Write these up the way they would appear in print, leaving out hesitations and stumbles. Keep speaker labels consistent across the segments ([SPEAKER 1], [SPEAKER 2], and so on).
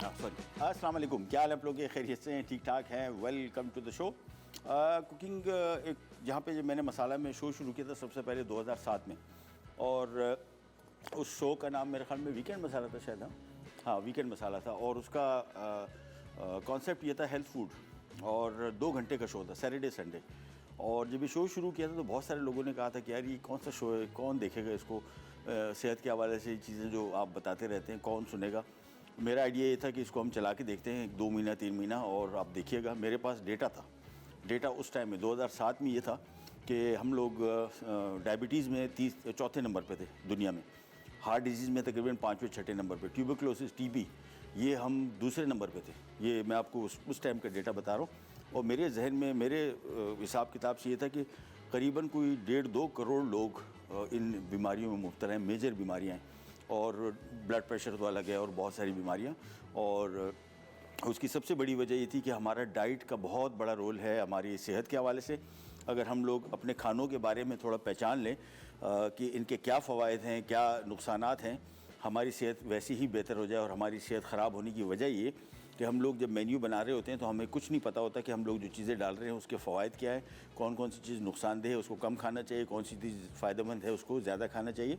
[SPEAKER 1] Sorry, अस्सलाम वालेकुम। क्या हाल है आप लोग के? खैरियत से हैं? ठीक ठाक हैं? Welcome to the show. Cooking एक जहाँ पे मैंने मसाला में शो शुरू किया था सबसे पहले 2007 में, और उस शो का नाम मेरे ख्याल में वीकेंड मसाला था शायद। हाँ, वीकेंड मसाला था, और उसका कॉन्सेप्ट ये था हेल्थ फूड, और 2 घंटे का शो था, सैटरडे संडे। और जब ये शो शुरू किया था तो बहुत सारे लोगों ने कहा था कि यार ये कौन सा शो है, कौन देखेगा इसको, सेहत के हवाले से चीज़ें जो आप बताते रहते हैं कौन सुनेगा। मेरा आइडिया ये था कि इसको हम चला के देखते हैं 2 महीना 3 महीना, और आप देखिएगा। मेरे पास डेटा था, डेटा उस टाइम में 2007 में ये था कि हम लोग डायबिटीज़ में चौथे नंबर पे थे दुनिया में, हार्ट डिजीज़ में तकरीबन 5वें 6ठे नंबर पे, ट्यूबरक्लोसिस टीबी ये हम दूसरे नंबर पे थे। ये मैं आपको उस टाइम का डेटा बता रहा हूँ। और मेरे जहन में, मेरे हिसाब किताब से ये था कि करीबन कोई 1.5-2 करोड़ लोग इन बीमारियों में मुब्तला हैं, मेजर बीमारियाँ हैं, और ब्लड प्रेशर तो अलग है और बहुत सारी बीमारियाँ। और उसकी सबसे बड़ी वजह ये थी कि हमारा डाइट का बहुत बड़ा रोल है हमारी सेहत के हवाले से। अगर हम लोग अपने खानों के बारे में थोड़ा पहचान लें कि इनके क्या फ़वाइद हैं, क्या नुकसानात हैं, हमारी सेहत वैसी ही बेहतर हो जाए। और हमारी सेहत ख़राब होने की वजह ये कि हम लोग जब मेन्यू बना रहे होते हैं तो हमें कुछ नहीं पता होता कि हम लोग जो चीज़ें डाल रहे हैं उसके फ़वाइद क्या है, कौन कौन सी चीज़ नुकसानदेह है उसको कम खाना चाहिए, कौन सी चीज़ फ़ायदेमंद है उसको ज़्यादा खाना चाहिए,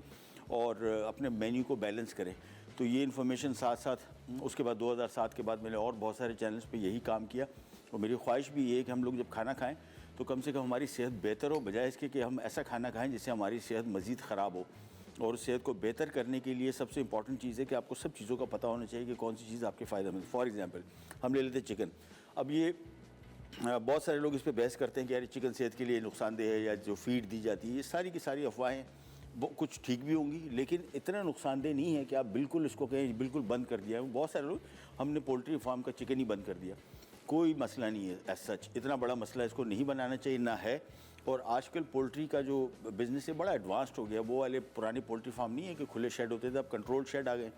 [SPEAKER 1] और अपने मेन्यू को बैलेंस करें। तो ये इन्फॉर्मेशन साथ साथ उसके बाद 2007 के बाद मैंने और बहुत सारे चैनल्स पे यही काम किया। और मेरी ख्वाहिश भी ये है कि हम लोग जब खाना खाएं तो कम से कम हमारी सेहत बेहतर हो, बजाय इसके कि हम ऐसा खाना खाएं जिससे हमारी सेहत मज़ीद ख़राब हो। और उस सेहत को बेहतर करने के लिए सबसे इंपॉर्टेंट चीज़ है कि आपको सब चीज़ों का पता होना चाहिए कि कौन सी चीज़ आपके फ़ायदेमंद है। फॉर एग्ज़ाम्पल हम ले लेते हैं चिकन। अब ये बहुत सारे लोग इस पर बहस करते हैं कि यार चिकन सेहत के लिए नुकसानदेह है, या जो फीड दी जाती है, ये सारी की सारी अफवाहें। वो कुछ ठीक भी होंगी, लेकिन इतना नुकसानदेह नहीं है कि आप बिल्कुल इसको कहें बिल्कुल बंद कर दिया है। बहुत सारे लोग, हमने पोल्ट्री फार्म का चिकन ही बंद कर दिया, कोई मसला नहीं है एज सच। इतना बड़ा मसला इसको नहीं बनाना चाहिए, ना है। और आजकल पोल्ट्री का जो बिज़नेस है बड़ा एडवांस्ड हो गया। वो वाले पुराने पोल्ट्री फार्म नहीं है कि खुले शेड होते थे, अब कंट्रोल शेड आ गए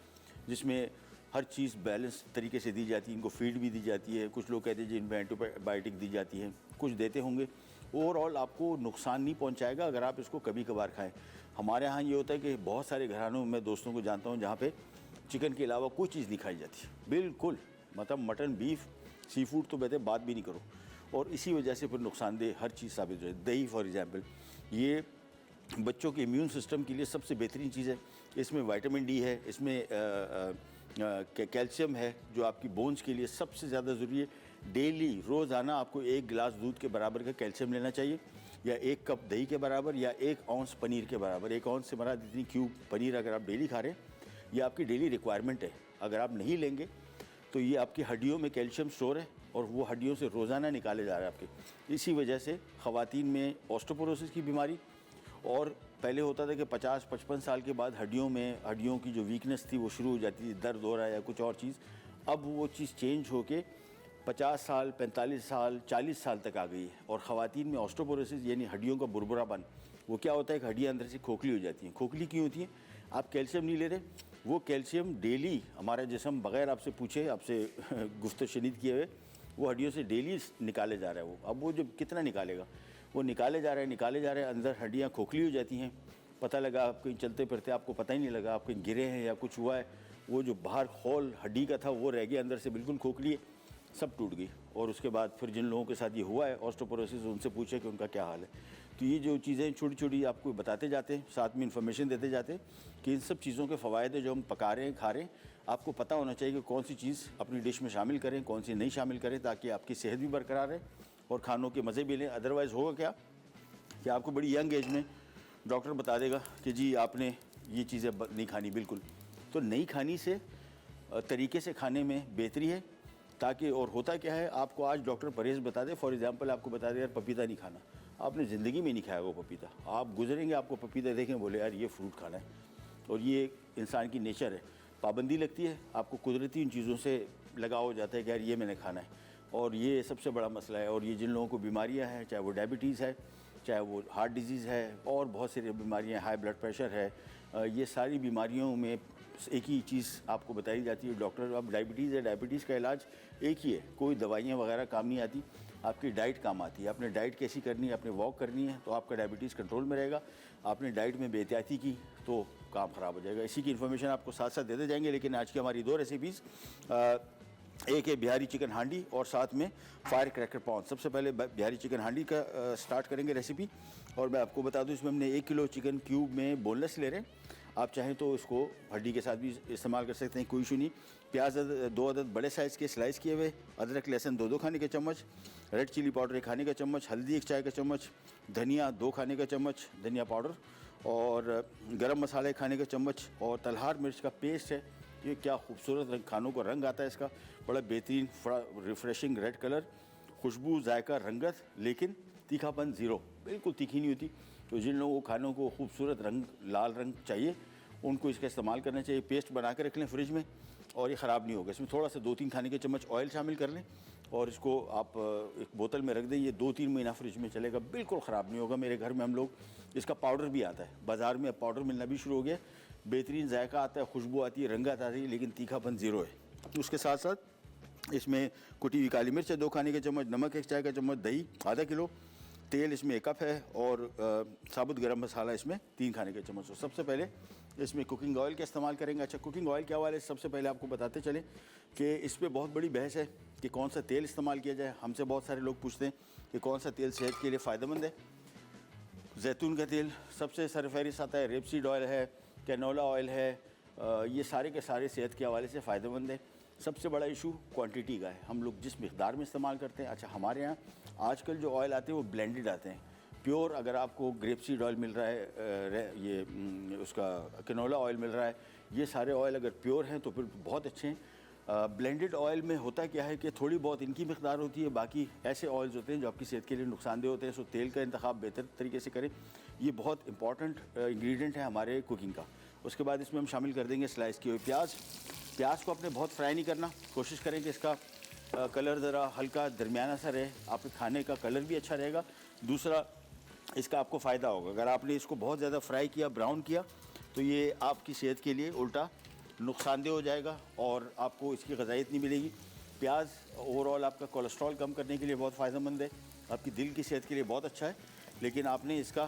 [SPEAKER 1] जिसमें हर चीज़ बैलेंस तरीके से दी जाती है। इनको फीड भी दी जाती है, कुछ लोग कहते हैं जी इनमें एंटीबायोटिक दी जाती है, कुछ देते होंगे। ओवरऑल आपको नुकसान नहीं पहुंचाएगा अगर आप इसको कभी कभार खाएं। हमारे यहाँ ये होता है कि बहुत सारे घरानों में, दोस्तों को जानता हूँ जहाँ पे चिकन के अलावा कोई चीज़ नहीं खाई जाती, बिल्कुल। मतलब मटन, बीफ, सी फूड तो कहते बात भी नहीं करो। और इसी वजह से फिर नुकसानदेह हर चीज़ साबित हो जाए। दही फॉर एग्ज़ाम्पल, ये बच्चों के इम्यून सिस्टम के लिए सबसे बेहतरीन चीज़ है। इसमें विटामिन डी है, इसमें कैल्शियम है जो आपकी बोन्स के लिए सबसे ज़्यादा ज़रूरी है। डेली रोज़ाना आपको 1 गिलास दूध के बराबर का कैल्शियम लेना चाहिए, या 1 कप दही के बराबर, या 1 औंस पनीर के बराबर। 1 औंस से बना जितनी क्यूब पनीर अगर आप डेली खा रहे हैं, ये आपकी डेली रिक्वायरमेंट है। अगर आप नहीं लेंगे तो ये आपकी हड्डियों में कैल्शियम स्टोर है, और वो हड्डियों से रोज़ाना निकाले जा रहे हैं आपके। इसी वजह से ख़वातीन में ऑस्टियोपोरोसिस की बीमारी, और पहले होता था कि 50-55 साल के बाद हड्डियों की जो वीकनेस थी वो शुरू हो जाती थी, दर्द हो रहा है या कुछ और चीज़। अब वो चीज़ चेंज होके 50 साल, 45 साल, 40 साल तक आ गई है। और ख़वातीन में ऑस्टियोपोरोसिस यानी हड्डियों का बुरबुरापन, वो क्या होता है कि हड्डियाँ अंदर से खोखली हो जाती हैं। खोखली क्यों होती हैं? आप कैल्शियम नहीं ले रहे। वो कैल्शियम डेली हमारा जिस्म बग़ैर आपसे पूछे, आपसे गुफ्त शनीद किए हुए, वो हड्डियों से डेली निकाले जा रहा है। वो अब वो जो कितना निकालेगा, वो निकाले जा रहे हैं, अंदर हड्डियाँ खोखली हो जाती हैं। पता लगा आप कहीं चलते फिरते आपको पता ही नहीं लगा आप कहीं गिरे हैं या कुछ हुआ है, वो जो बाहर होल हड्डी का था वो रह गया, अंदर से बिल्कुल खोखली है, सब टूट गई। और उसके बाद फिर जिन लोगों के साथ ये हुआ है ऑस्टियोपोरोसिस, उनसे पूछे कि उनका क्या हाल है। तो ये जो चीज़ें छोटी छोटी आपको बताते जाते हैं, साथ में इन्फॉर्मेशन देते जाते हैं कि इन सब चीज़ों के फ़वायद है जो हम पका रहे हैं, खा रहे हैं। आपको पता होना चाहिए कि कौन सी चीज़ अपनी डिश में शामिल करें, कौन सी नहीं शामिल करें, ताकि आपकी सेहत भी बरकरार रहे और खानों के मज़े भी लें। अदरवाइज़ होगा क्या कि आपको बड़ी यंग एज में डॉक्टर बता देगा कि जी आपने ये चीज़ें नहीं खानी बिल्कुल। तो नहीं खानी से तरीके से खाने में बेहतरी है, ताकि और होता क्या है, आपको आज डॉक्टर परहेज़ बता दे, फॉर एग्ज़ाम्पल आपको बता दे यार पपीता नहीं खाना, आपने ज़िंदगी में नहीं खाया वो पपीता, आप गुजरेंगे आपको पपीता देखें बोले यार ये फ्रूट खाना है। और ये इंसान की नेचर है, पाबंदी लगती है, आपको कुदरती इन चीज़ों से लगाव हो जाता है कि यार ये मैंने खाना है। और ये सबसे बड़ा मसला है। और ये जिन लोगों को बीमारियाँ हैं, चाहे वो डायबिटीज़ है, चाहे वो हार्ट डिजीज़ है, और बहुत सारी बीमारियाँ, हाई ब्लड प्रेशर है, ये सारी बीमारियों में एक ही चीज़ आपको बताई जाती है डॉक्टर। अब डायबिटीज़ है, डायबिटीज़ का इलाज एक ही है, कोई दवाइयाँ वगैरह काम नहीं आती, आपकी डाइट काम आती है। आपने डाइट कैसी करनी है, आपने वॉक करनी है तो आपका डायबिटीज़ कंट्रोल में रहेगा। आपने डाइट में बेहतियाती की तो काम ख़राब हो जाएगा। इसी की इन्फॉर्मेशन आपको साथ साथ देते जाएंगे, लेकिन आज की हमारी 2 रेसिपीज़, एक है बिहारी चिकन हांडी और साथ में फायर क्रैकर पॉन। सबसे पहले बिहारी चिकन हांडी का स्टार्ट करेंगे रेसिपी। और मैं आपको बता दूं, इसमें हमने 1 किलो चिकन क्यूब में बोनलेस ले रहे हैं। आप चाहें तो इसको हड्डी के साथ भी इस्तेमाल कर सकते हैं, कोई इशू नहीं। प्याज 2 अदद बड़े साइज़ के स्लाइस किए हुए, अदरक लहसुन 2 खाने के चम्मच, रेड चिली पाउडर 1 खाने का चम्मच, हल्दी 1 चाय का चम्मच, धनिया 2 खाने का चम्मच धनिया पाउडर, और गरम मसाला 1 खाने का चम्मच, और तलहार मिर्च का पेस्ट है। ये क्या खूबसूरत रंग, खानों को रंग आता है इसका, बड़ा बेहतरीन, बड़ा रिफ्रेशिंग रेड कलर, खुशबू, जायका, रंगत, लेकिन तीखापन ज़ीरो, बिल्कुल तीखी नहीं होती। तो जिन लोगों को खानों को खूबसूरत रंग, लाल रंग चाहिए, उनको इसका इस्तेमाल करना चाहिए। पेस्ट बना के रख लें फ्रिज में और ये ख़राब नहीं होगा। इसमें थोड़ा सा 2-3 खाने के चम्मच ऑयल शामिल कर लें और इसको आप एक बोतल में रख दें। ये 2-3 महीना फ्रिज में चलेगा, बिल्कुल ख़राब नहीं होगा। मेरे घर में हम लोग, इसका पाउडर भी आता है, बाज़ार में अब पाउडर मिलना भी शुरू हो गया। बेहतरीन जायका आता है, खुशबू आती है, रंगत आती है, लेकिन तीखापन ज़ीरो है। उसके साथ साथ इसमें कुटी हुई काली मिर्च है 2 खाने के चम्मच, नमक 1 चाय का चम्मच, दही आधा किलो, तेल इसमें 1 कप है, और साबुत गरम मसाला इसमें 3 खाने के चम्मच। सबसे पहले इसमें कुकिंग ऑयल का इस्तेमाल करेंगे। अच्छा, कुकिंग ऑयल क्या वाले, सबसे पहले आपको बताते चलें कि इस पर बहुत बड़ी बहस है कि कौन सा तेल इस्तेमाल किया जाए। हमसे बहुत सारे लोग पूछते हैं कि कौन सा तेल सेहत के लिए फ़ायदेमंद है। जैतून का तेल सबसे सरफहरिस्त आता है, रेपसीड ऑयल है, कैनोला ऑयल है, ये सारे के सारे सेहत के हवाले से फ़ायदेमंद है। सबसे बड़ा इशू क्वांटिटी का है, हम लोग जिस मिक़दार में इस्तेमाल करते हैं। अच्छा, हमारे यहाँ आजकल जो ऑयल आते हैं वो ब्लेंडेड आते हैं। प्योर अगर आपको ग्रेपसीड ऑयल मिल रहा है, ये उसका कैनोला ऑयल मिल रहा है, ये सारे ऑयल अगर प्योर हैं तो फिर बहुत अच्छे हैं। ब्लेंडेड ऑयल में होता क्या है कि थोड़ी बहुत इनकी मिक़दार होती है, बाकी ऐसे ऑयल्स होते हैं जो आपकी सेहत के लिए नुकसानदेह होते हैं। सो तेल का इंतखाब बेहतर तरीके से करें, ये बहुत इंपॉर्टेंट इंग्रेडिएंट है हमारे कुकिंग का। उसके बाद इसमें हम शामिल कर देंगे स्लाइस किए हुए प्याज। प्याज को आपने बहुत फ्राई नहीं करना, कोशिश करें कि इसका कलर ज़रा हल्का दरमियाना सा रहे, आपके खाने का कलर भी अच्छा रहेगा। दूसरा, इसका आपको फ़ायदा होगा, अगर आपने इसको बहुत ज़्यादा फ्राई किया, ब्राउन किया, तो ये आपकी सेहत के लिए उल्टा नुकसानदेह हो जाएगा और आपको इसकी ग़िज़ाइयत नहीं मिलेगी। प्याज ओवरऑल आपका कोलेस्ट्रॉल कम करने के लिए बहुत फ़ायदेमंद है, आपकी दिल की सेहत के लिए बहुत अच्छा है, लेकिन आपने इसका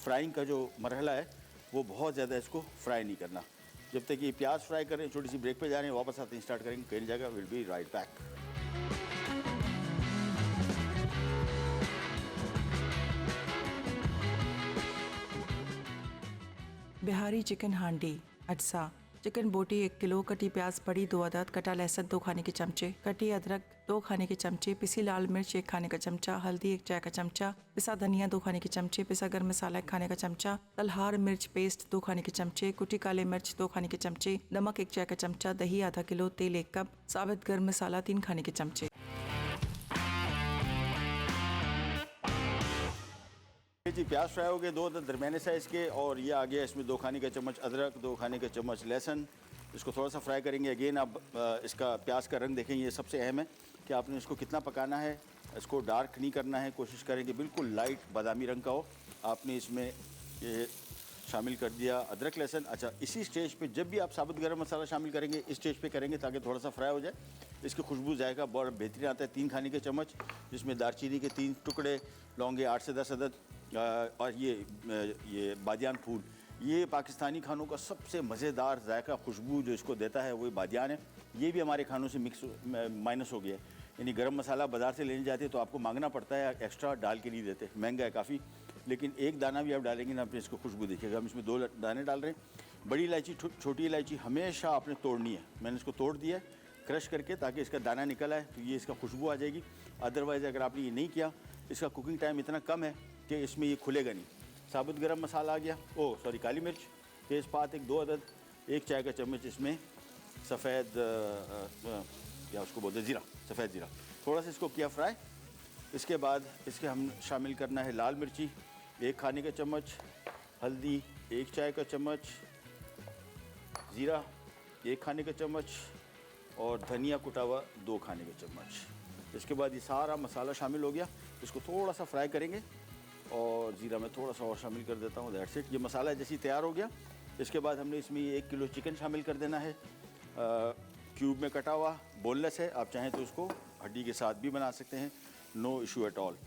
[SPEAKER 1] फ्राइंग का जो मरहला है वो बहुत ज़्यादा इसको फ्राई नहीं करना। जब तक ये प्याज फ्राई करें, छोटी सी ब्रेक पे जा रहे हैं, वापस आते हैं, स्टार्ट करेंगे, कहीं जाएगा, will be right back.
[SPEAKER 2] Bihari chicken हांडी। अज्जा: चिकन बोटी 1 किलो, कटी प्याज बड़ी 2 अदद, कटा लहसुन 2 खाने के चमचे, कटी अदरक 2 खाने के चमचे, पिसी लाल मिर्च 1 खाने का चमचा, हल्दी 1 चाय का चमचा, पिसा धनिया 2 खाने के चमचे, पिसा गर्म मसाला 1 खाने का चमचा, तलहार मिर्च पेस्ट 2 खाने के चमचे, कुटी काले मिर्च 2 खाने के चमचे, नमक 1 चाय का चमचा, दही आधा किलो, तेल 1 कप, साबित गर्म मसाला 3 खाने के चमचे।
[SPEAKER 1] जी, प्याज फ्राई हो गए 2 अदद दरमियाने साइज़ के, और ये आ गया इसमें 2 खाने का चम्मच अदरक, 2 खाने का चम्मच लहसुन। इसको थोड़ा सा फ्राई करेंगे। अगेन आप इसका प्याज का रंग देखें, ये सबसे अहम है कि आपने इसको कितना पकाना है। इसको डार्क नहीं करना है, कोशिश करें कि बिल्कुल लाइट बादामी रंग का हो। आपने इसमें ये शामिल कर दिया अदरक लहसुन। अच्छा, इसी स्टेज पे जब भी आप साबुत गरम मसाला शामिल करेंगे, इस स्टेज पे करेंगे ताकि थोड़ा सा फ्राई हो जाए। इसकी खुशबू जाएगा बहुत बेहतरीन आता है। 3 खाने के चम्मच, जिसमें दालचीनी के 3 टुकड़े, लौंगे 8 से 10 अदद, और ये बादियान फूल। ये पाकिस्तानी खानों का सबसे मज़ेदार जायका, खुशबू जो इसको देता है वो बादियान है। ये भी हमारे खानों से माइनस हो गया है। यानी गरम मसाला बाज़ार से लेने जाते हैं तो आपको मांगना पड़ता है, एक्स्ट्रा डाल के नहीं देते, महंगा है काफ़ी। लेकिन एक दाना भी आप डालेंगे ना, आपने इसको खुशबू देखिएगा। हम इसमें 2 दाने डाल रहे हैं। बड़ी इलायची, छोटी इलायची हमेशा आपने तोड़नी है। मैंने इसको तोड़ दिया है क्रश करके, ताकि इसका दाना निकल आए, तो ये इसका खुशबू आ जाएगी। अदरवाइज़ अगर आपने ये नहीं किया, इसका कुकिंग टाइम इतना कम है कि इसमें ये खुलेगा नहीं। साबुत गरम मसाला आ गया, काली मिर्च, तेज़पात 2 अदद, 1 चाय का चम्मच इसमें सफ़ेद या उसको बोलते ज़ीरा, सफ़ेद ज़ीरा, थोड़ा सा इसको किया फ्राई। इसके बाद इसके हम शामिल करना है लाल मिर्ची 1 खाने का चम्मच, हल्दी 1 चाय का चम्मच, ज़ीरा 1 खाने का चम्मच, और धनिया कुटा हुआ 2 खाने के चम्मच। इसके बाद ये सारा मसाला शामिल हो गया। इसको थोड़ा सा फ्राई करेंगे, और ज़ीरा में थोड़ा सा और शामिल कर देता हूँ। That's it. ये मसाला जैसे ही तैयार हो गया, इसके बाद हमने इसमें 1 किलो चिकन शामिल कर देना है। क्यूब में कटा हुआ, बोनलेस है, आप चाहें तो उसको हड्डी के साथ भी बना सकते हैं, नो इशू एट ऑल।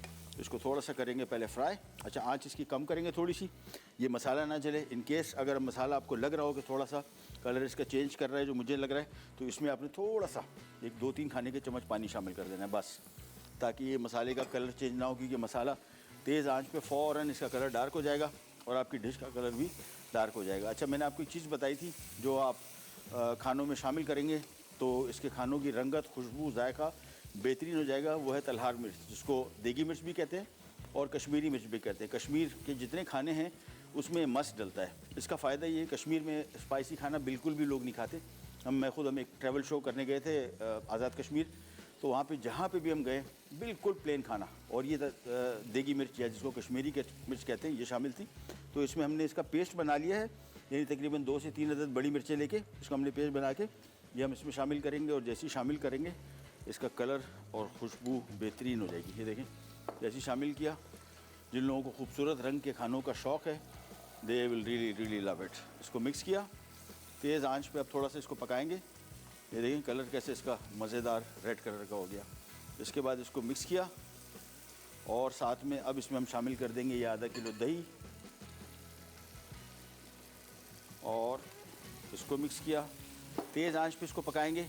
[SPEAKER 1] इसको थोड़ा सा करेंगे पहले फ्राई। अच्छा, आंच इसकी कम करेंगे थोड़ी सी, ये मसाला ना जले। इन केस अगर मसाला आपको लग रहा हो कि थोड़ा सा कलर इसका चेंज कर रहा है, जो मुझे लग रहा है, तो इसमें आपने थोड़ा सा 1-2-3 खाने के चम्मच पानी शामिल कर देना है बस, ताकि ये मसाले का कलर चेंज ना हो, क्योंकि मसाला तेज़ आंच पे फ़ौरन इसका कलर डार्क हो जाएगा और आपकी डिश का कलर भी डार्क हो जाएगा। अच्छा, मैंने आपको एक चीज़ बताई थी, जो आप खानों में शामिल करेंगे तो इसके खानों की रंगत, खुशबू, जायका बेहतरीन हो जाएगा। वो है तलहार मिर्च, जिसको देगी मिर्च भी कहते हैं और कश्मीरी मिर्च भी कहते हैं। कश्मीर के जितने खाने हैं उसमें मस्त डलता है। इसका फ़ायदा ये है, कश्मीर में स्पाइसी खाना बिल्कुल भी लोग नहीं खाते। हम एक ट्रैवल शो करने गए थे आज़ाद कश्मीर, तो वहाँ पे जहाँ पे भी हम गए बिल्कुल प्लेन खाना, और ये देगी मिर्च या जिसको कश्मीरी के मिर्च कहते हैं, ये शामिल थी। तो इसमें हमने इसका पेस्ट बना लिया है, यानी तकरीबन 2 से 3 अदद बड़ी मिर्चें लेके इसको हमने पेस्ट बना के ये हम इसमें शामिल करेंगे। और जैसे ही शामिल करेंगे इसका कलर और खुशबू बेहतरीन हो जाएगी। ये देखें, जैसे ही शामिल किया, जिन लोगों को खूबसूरत रंग के खानों का शौक़ है, they will really love it. इसको मिक्स किया, तेज़ आंच पे अब थोड़ा सा इसको पकाएंगे। ये देखें कलर कैसे इसका मज़ेदार रेड कलर का हो गया। इसके बाद इसको मिक्स किया और साथ में अब इसमें हम शामिल कर देंगे ये आधा किलो दही, और इसको मिक्स किया। तेज़ आंच पे इसको पकाएंगे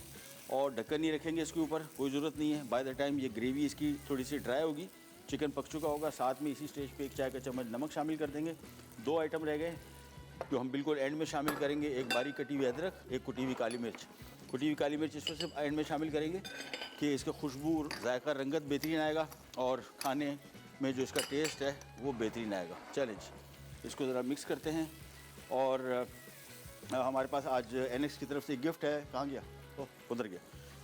[SPEAKER 1] और ढक्कन नहीं रखेंगे इसके ऊपर, कोई ज़रूरत नहीं है। बाय द टाइम ये ग्रेवी इसकी थोड़ी सी ड्राई होगी, चिकन पक चुका होगा। साथ में इसी स्टेज पे 1 चाय का चम्मच नमक शामिल कर देंगे। 2 आइटम रह गए जो हम बिल्कुल एंड में शामिल करेंगे, एक बारीक कटी हुई अदरक, एक कुटी हुई काली मिर्च। कुटी हुई काली मिर्च इसको सिर्फ एंड में शामिल करेंगे कि इसका खुशबू, जायका, रंगत बेहतरीन आएगा और खाने में जो इसका टेस्ट है वो बेहतरीन आएगा। चलें जी, इसको ज़रा मिक्स करते हैं। और हमारे पास आज एनएक्स की तरफ से एक गिफ्ट है। कहाँ गया? ओह, उधर गया।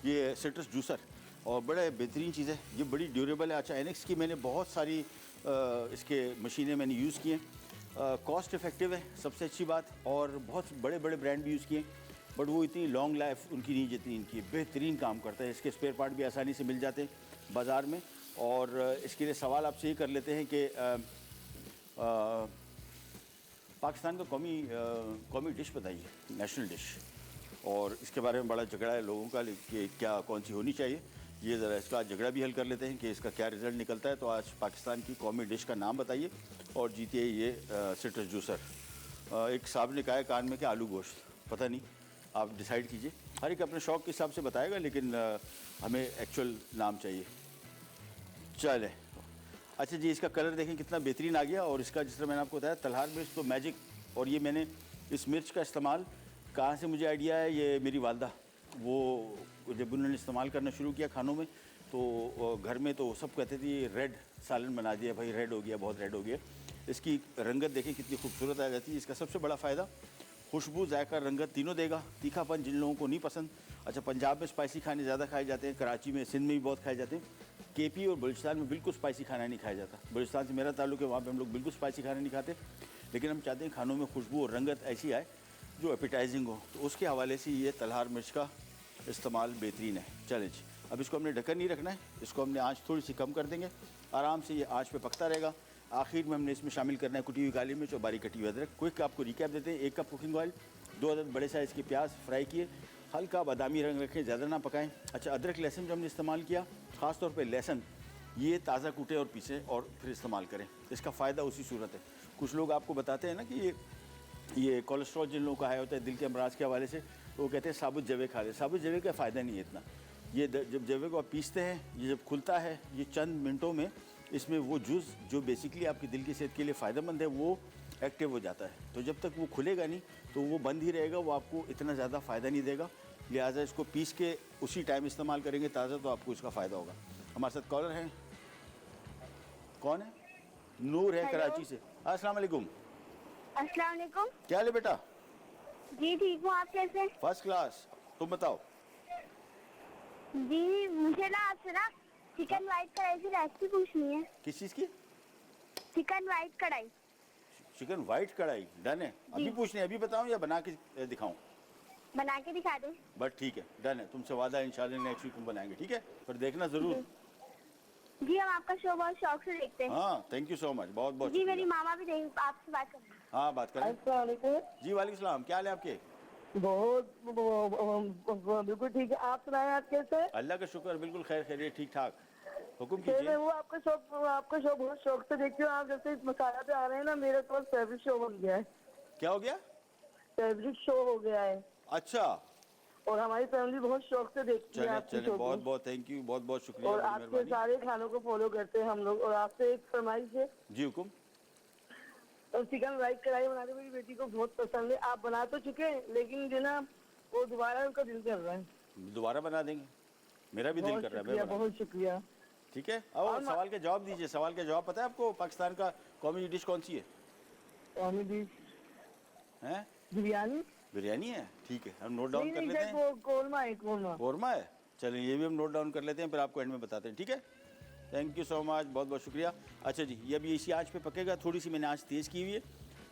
[SPEAKER 1] ये सिट्रस जूसर, और बड़ा बेहतरीन चीज़ है, ये बड़ी ड्यूरेबल है। अच्छा, एनएक्स की मैंने बहुत सारी इसके मशीनें मैंने यूज़ की हैं, कॉस्ट इफ़ेक्टिव है सबसे अच्छी बात, और बहुत बड़े बड़े ब्रांड भी यूज़ किए, बट वो इतनी लॉन्ग लाइफ उनकी नहीं जितनी इनकी। बेहतरीन काम करता है, इसके स्पेयर पार्ट भी आसानी से मिल जाते हैं बाज़ार में। और इसके लिए सवाल आपसे ये कर लेते हैं कि पाकिस्तान का कौमी डिश बताइए, नेशनल डिश, और इसके बारे में बड़ा झगड़ा है लोगों का कि क्या कौन सी होनी चाहिए। ये ज़रा इसका झगड़ा भी हल कर लेते हैं कि इसका क्या रिज़ल्ट निकलता है। तो आज पाकिस्तान की कौमी डिश का नाम बताइए और जीतिए ये सिट्रस जूसर। एक साहब ने कहा है कान में कि आलू गोश्त, पता नहीं, आप डिसाइड कीजिए। हर एक अपने शौक़ के हिसाब से बताएगा, लेकिन हमें एक्चुअल नाम चाहिए। चले, अच्छा जी, इसका कलर देखें कितना बेहतरीन आ गया। और इसका जिस तरह मैंने आपको बताया तलहार मिर्च तो मैजिक, और ये मैंने इस मिर्च का इस्तेमाल कहाँ से मुझे आइडिया है, ये मेरी वालदा, वो जब उन्होंने इस्तेमाल करना शुरू किया खानों में, तो घर में तो सब कहते थे ये रेड सालन बना दिया भाई, रेड हो गया, बहुत रेड हो गया। इसकी रंगत देखें कितनी खूबसूरत आ जाती है। इसका सबसे बड़ा फ़ायदा खुशबू, जायका, रंगत तीनों देगा। तीखापन जिन लोगों को नहीं पसंद, अच्छा पंजाब में स्पाइसी खाने ज़्यादा खाए जाते हैं, कराची में, सिंध में भी बहुत खाए जाते हैं। केपी और बलूचिस्तान में बिल्कुल स्पाइसी खाना नहीं खाया जाता। बलूचिस्तान से मेरा ताल्लुक है, वहाँ पे हम लोग बिल्कुल स्पाइसी खाना नहीं खाते, लेकिन हम चाहते हैं खानों में खुशबू और रंगत ऐसी आए जो एपिटाइजिंग हो। तो उसके हवाले से ये तलहार मिर्च का इस्तेमाल बेहतरीन है। चलें जी, अब इसको हमने ढक्कन नहीं रखना है, इसको हमने आँच थोड़ी सी कम कर देंगे, आराम से ये आँच पे पकता रहेगा। आखिर में हमने इसमें शामिल करना है कुटी हुई काली मिर्च और बारीक कटी हुई अदरक। क्विक आपको रिकैप देते हैं। 1 कप कुकिंग ऑयल, 2 अदद बड़े साइज़ के प्याज फ्राई किए, हल्का बादामी रंग रखें, ज़्यादा ना पकाएं। अच्छा, अदरक लहसुन जो हमने इस्तेमाल किया, ख़ास तौर पे लहसुन, ये ताज़ा कूटे और पीसे और फिर इस्तेमाल करें। इसका फ़ायदा उसी सूरत है। कुछ लोग आपको बताते हैं ना कि ये कोलेस्ट्रॉल जिन लोगों का है होता है दिल के अमराज के हवाले से, तो वो कहते हैं साबुत जवे खा ले। साबुत जवे का फ़ायदा नहीं है इतना। ये जब जवे को आप पीसते हैं, ये जब खुलता है, ये चंद मिनटों में इसमें वो जूस जो बेसिकली आपकी दिल की सेहत के लिए फ़ायदेमंद है वो एक्टिव हो जाता है। तो जब तक वो खुलेगा नहीं तो वो बंद ही रहेगा, वो आपको इतना ज़्यादा फ़ायदा नहीं देगा। लिहाजा इसको पीस के उसी टाइम इस्तेमाल करेंगे ताज़ा, तो आपको इसका फ़ायदा होगा। हमारे साथ कॉलर हैं, कौन है? नूर है कराची से। अस्सलाम वालेकुम।
[SPEAKER 3] अस्सलाम वालेकुम।
[SPEAKER 1] क्या हाल है बेटा?
[SPEAKER 3] जी ठीक हूँ, आप कैसे?
[SPEAKER 1] First class. तुम बताओ।
[SPEAKER 3] जी मुझे ना आपसे ना चिकन वाइट कढ़ाई की रेसिपी पूछनी है।
[SPEAKER 1] किस चीज़ की?
[SPEAKER 3] चिकन वाइट कढ़ाई।
[SPEAKER 1] चिकन वाइट कढ़ाई, डन है। अभी पूछनी है, अभी बताऊं या बना के दिखाऊं?
[SPEAKER 3] बना के दिखा दो।
[SPEAKER 1] बस ठीक है, डन है। तुमसे वादा है इंशाल्लाह नेक्स्ट वीक हम बनाएंगे, ठीक है? पर देखना ज़रूर।
[SPEAKER 3] जी हम आपका शो बहुत शौक से देखते हैं।
[SPEAKER 1] हाँ, थैंक यू सो मच, बहुत बहुत
[SPEAKER 3] जी मेरी मामा भी आपसे बात कर रही है।
[SPEAKER 1] हाँ, बात करें।
[SPEAKER 3] अस्सलाम वालेकुम।
[SPEAKER 1] जी वालेकुम सलाम, क्या हाल है आपके?
[SPEAKER 4] बहुत बिल्कुल ठीक है। आप सुनाएं, आप कैसे हैं?
[SPEAKER 1] अल्लाह का शुक्र, बिल्कुल खैर खैरियत, ठीक ठाक। हुक्म
[SPEAKER 4] मैं
[SPEAKER 1] कीजिए।
[SPEAKER 4] वो आपका शो बहुत शौक से देखती हूँ। आप जब से इस मसाला पे आ रहे हैं ना, मेरा तो फेवरेट शो बन गया है।
[SPEAKER 1] क्या हो गया?
[SPEAKER 4] फेवरेट शो हो गया है
[SPEAKER 1] अच्छा,
[SPEAKER 4] और हमारी फैमिली बहुत शौक से देखती है
[SPEAKER 1] चले
[SPEAKER 4] आपकी
[SPEAKER 1] चले,
[SPEAKER 4] शो
[SPEAKER 1] बहुत
[SPEAKER 4] को।
[SPEAKER 1] बहुत थैंक यू, बहुत बहुत शुक्रिया,
[SPEAKER 4] और
[SPEAKER 1] बड़ी
[SPEAKER 4] आपके
[SPEAKER 1] मेहरबानी।
[SPEAKER 4] सारे खानों को फॉलो करते हैं हम लोग। और आपसे एक फरमाइश है,
[SPEAKER 1] जी हुक्म।
[SPEAKER 4] और चिकन वाइट कढ़ाई बनाने मेरी बेटी को बहुत पसंद है। आप बना तो चुके हैं, लेकिन जो ना वो दोबारा उनका दिल कर रहा है।
[SPEAKER 1] दोबारा बना देंगे, मेरा भी दिल
[SPEAKER 4] बहुत
[SPEAKER 1] कर रहा है,
[SPEAKER 4] शुक्रिया,
[SPEAKER 1] मैं बना
[SPEAKER 4] बहुत शुक्रिया।
[SPEAKER 1] दूं। ठीक है, अब सवाल के जवाब दीजिए। सवाल के जवाब पता है आपको पाकिस्तान का कौमी डिश कौन सी है?
[SPEAKER 4] कौमी डिश
[SPEAKER 1] हैं?
[SPEAKER 4] बिरयानी?
[SPEAKER 1] बिरयानी है, ठीक है, हम नोट डाउन
[SPEAKER 4] नहीं
[SPEAKER 1] कर
[SPEAKER 4] नहीं
[SPEAKER 1] लेते
[SPEAKER 4] सर,
[SPEAKER 1] हैं।
[SPEAKER 4] कोरमा है, कोरमा।
[SPEAKER 1] कौरमा है, चलिए ये भी हम नोट डाउन कर लेते हैं, फिर आपको एंड में बताते हैं, ठीक है। थैंक यू सो मच, बहुत बहुत शुक्रिया। अच्छा जी, ये अभी इसी आंच पे पकेगा, थोड़ी सी मैंने आंच तेज़ की हुई है।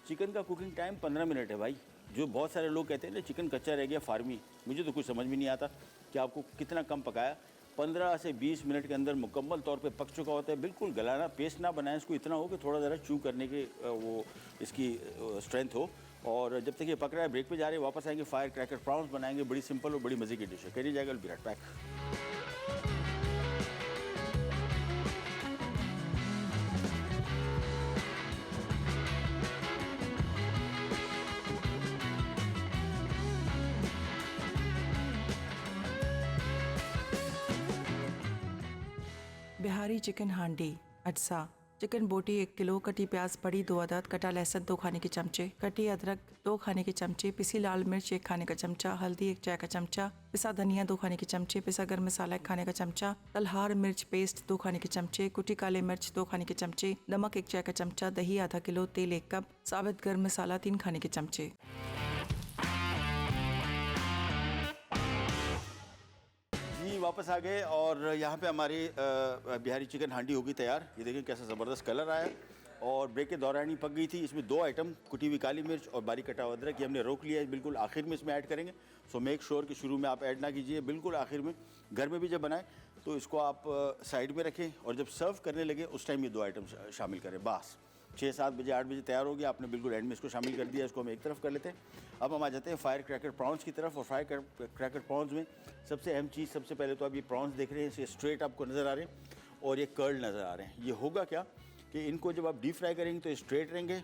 [SPEAKER 1] चिकन का कुकिंग टाइम 15 मिनट है भाई। जो बहुत सारे लोग कहते हैं ना चिकन कच्चा रह गया फार्मी, मुझे तो कुछ समझ में नहीं आता कि आपको कितना कम पकाया। 15 से 20 मिनट के अंदर मुकम्मल तौर पे पक चुका होता है। बिल्कुल गलाना पेस्ट ना बनाएं इसको, इतना हो कि थोड़ा ज़रा चू करने के वो इसकी स्ट्रेंथ हो। और जब तक ये पक रहा है, ब्रेक पे जा रहे हैं, वापस आएंगे, फायर क्रैकर प्रॉन्स बनाएंगे। बड़ी सिंपल और बड़ी मज़े की डिश है, करिए जाएगा विराट पैक।
[SPEAKER 2] बिहारी चिकन हांडी अटसा, चिकन बोटी 1 किलो, कटी प्याज बड़ी 2 अदद, कटा लहसुन 2 खाने के चमचे, कटी अदरक 2 खाने के चमचे, पिसी लाल मिर्च 1 खाने का चमचा, हल्दी 1 चाय का चमचा, पिसा धनिया 2 खाने के चमचे, पिसा गर्म मसाला 1 खाने का चमचा, तलहार मिर्च पेस्ट 2 खाने के चमचे, कुटी काले मिर्च 2 खाने के चमचे, नमक 1 चाय का चमचा, दही आधा किलो, तेल 1 कप, साबित गर्म मसाला 3 खाने के चमचे।
[SPEAKER 1] जी वापस आ गए और यहाँ पे हमारी बिहारी चिकन हांडी होगी तैयार। ये देखिए कैसा ज़बरदस्त कलर आया और ब्रेक के दौरान ही पक गई थी। इसमें 2 आइटम, कुटी हुई काली मिर्च और बारीक कटा हुआ अदरक, ये हमने रोक लिया है। बिल्कुल आखिर में इसमें ऐड करेंगे, सो मेक श्योर कि शुरू में आप ऐड ना कीजिए, बिल्कुल आखिर में। घर में भी जब बनाएं तो इसको आप साइड में रखें और जब सर्व करने लगे उस टाइम ये 2 आइटम शामिल करें। बस 6-7 बजे 8 बजे तैयार हो गया, आपने बिल्कुल एंड में इसको शामिल कर दिया। इसको हम एक तरफ कर लेते हैं। अब हम आ जाते हैं फायर क्रैकर प्रॉन्स की तरफ। और फायर क्रैकर प्रॉन्स में सबसे अहम चीज़, सबसे पहले तो आप ये प्रॉन्स देख रहे हैं, ये स्ट्रेट आपको नज़र आ रहे हैं और ये कर्ल नज़र आ रहे हैं। ये होगा क्या कि इनको जब आप डीप फ्राई करेंगे तो स्ट्रेट रहेंगे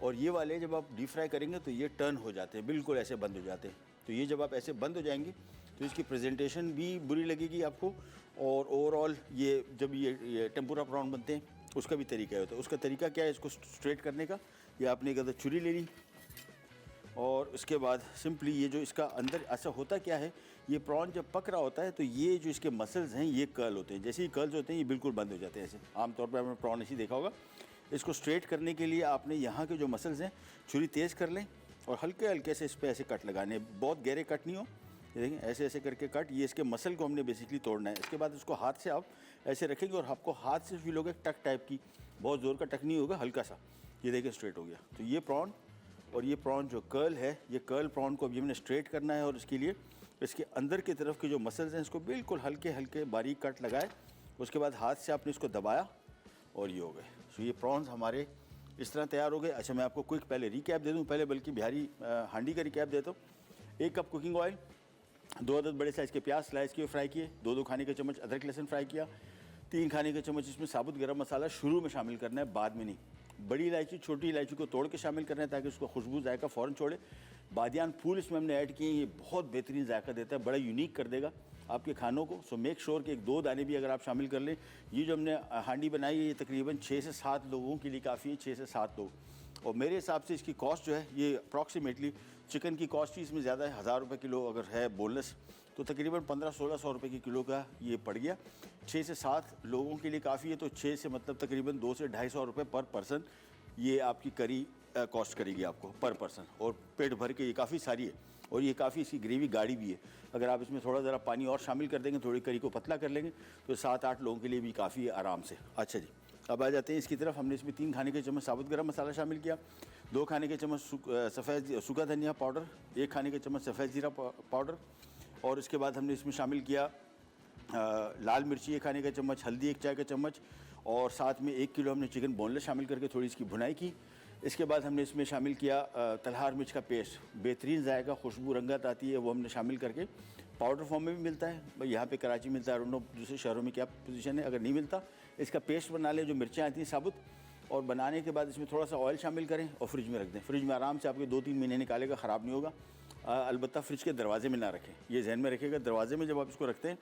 [SPEAKER 1] और ये वाले जब आप डीप फ्राई करेंगे तो ये टर्न हो जाते हैं, बिल्कुल ऐसे बंद हो जाते हैं। तो ये जब आप ऐसे बंद हो जाएंगे तो इसकी प्रेजेंटेशन भी बुरी लगेगी आपको। और ओवरऑल ये जब ये टेम्पुरा प्रॉन बनते हैं उसका भी तरीका होता है। उसका तरीका क्या है इसको स्ट्रेट करने का? ये आपने एक अदर छुरी ले ली और उसके बाद सिंपली ये जो इसका अंदर ऐसा होता क्या है, ये प्रॉन जब पक रहा होता है तो ये जो इसके मसल्स हैं ये कर्ल होते हैं। जैसे ही कर्ल्स होते हैं ये बिल्कुल बंद हो जाते हैं ऐसे। आमतौर पर आपने प्रॉन ऐसे देखा होगा। इसको स्ट्रेट करने के लिए आपने यहाँ के जो मसल्स हैं छुरी तेज़ कर लें और हल्के हल्के से इस पर ऐसे कट लगाने, बहुत गहरे कट नहीं हो। ये देखें ऐसे ऐसे करके कट, ये इसके मसल को हमने बेसिकली तोड़ना है। इसके बाद इसको हाथ से आप ऐसे रखेंगे और आपको हाथ से फील होगा टक टाइप की, बहुत ज़ोर का टक नहीं होगा, हल्का सा। ये देखिए स्ट्रेट हो गया। तो ये प्रॉन और ये प्रॉन जो कर्ल है, ये कर्ल प्रॉन को अभी हमने स्ट्रेट करना है और इसके लिए इसके अंदर की तरफ के जो मसल्स हैं इसको बिल्कुल हल्के हल्के बारीक कट लगाए। उसके बाद हाथ से आपने इसको दबाया और ये हो गए। तो ये प्रॉन्स हमारे इस तरह तैयार हो गए। अच्छा मैं आपको क्विक पहले रिकैप दे दूँ, पहले बल्कि बिहारी हांडी का रिकैप देता हूँ। 1 कप कुकिंग ऑयल, 2 अदद बड़े साइज़ के प्याज स्लाइस किए फ्राई किए, 2 खाने के चम्मच अदरक लहसुन फ्राई किया, 3 खाने के चम्मच इसमें साबुत गरम मसाला शुरू में शामिल करना है, बाद में नहीं। बड़ी इलायची छोटी इलायची को तोड़ के शामिल करना है ताकि उसको खुशबू जायका फ़ौरन छोड़े। बादियान फूल इसमें हमने ऐड किए, ये बहुत बेहतरीन जायका देता है, बड़ा यूनिक कर देगा आपके खानों को। सो मेक श्योर कि 1-2 दाने भी अगर आप शामिल कर लें। ये जो हमने हांडी बनाई है ये तकरीबन 6 से 7 लोगों के लिए काफ़ी है, 6 से 7 लोग। और मेरे हिसाब से इसकी कॉस्ट जो है ये अप्रॉक्सीमेटली, चिकन की कॉस्ट ही इसमें ज़्यादा है, 1000 रुपये किलो अगर है बोनलेस तो तकरीबन 1500-1600 रुपये की किलो का ये पड़ गया। 6 से 7 लोगों के लिए काफ़ी है, तो 6 से मतलब तकरीबन 200 से 250 रुपये पर पर्सन ये आपकी करी कॉस्ट करेगी आपको पर पर्सन। और पेट भर के ये काफ़ी सारी है और ये काफ़ी इसकी ग्रेवी गाढ़ी भी है। अगर आप इसमें थोड़ा ज़रा पानी और शामिल कर देंगे, थोड़ी करी को पतला कर लेंगे तो 7-8 लोगों के लिए भी काफ़ी है आराम से। अच्छा जी, अब आ जाते हैं इसकी तरफ। हमने इसमें 3 खाने के चम्मच साबुत गरम मसाला शामिल किया, 2 खाने के चम्मच सफ़ेद सूखा धनिया पाउडर, 1 खाने के चम्मच सफ़ेद ज़ीरा पाउडर और इसके बाद हमने इसमें शामिल किया लाल मिर्ची 1 खाने का चम्मच, हल्दी 1 चाय का चम्मच और साथ में 1 किलो हमने चिकन बोनलेस शामिल करके थोड़ी इसकी भुनाई की। इसके बाद हमने इसमें शामिल किया तलहार मिर्च का पेस्ट, बेहतरीन जायका, खुशबू, रंगत आती है, वो हमने शामिल करके पाउडर फॉर्म में भी मिलता है भाई, यहाँ पे कराची मिलता है, दोनों दूसरे शहरों में क्या पोजीशन है, अगर नहीं मिलता इसका पेस्ट बना लें, जो मिर्चें आती हैं साबुत, और बनाने के बाद इसमें थोड़ा सा ऑयल शामिल करें और फ्रिज में रख दें। फ्रिज में आराम से आपके 2-3 महीने निकालेगा, ख़राब नहीं होगा। अलबत्ता फ्रिज के दरवाजे में ना रखें, ये जहन में रखिएगा, दरवाजे में जब आप इसको रखते हैं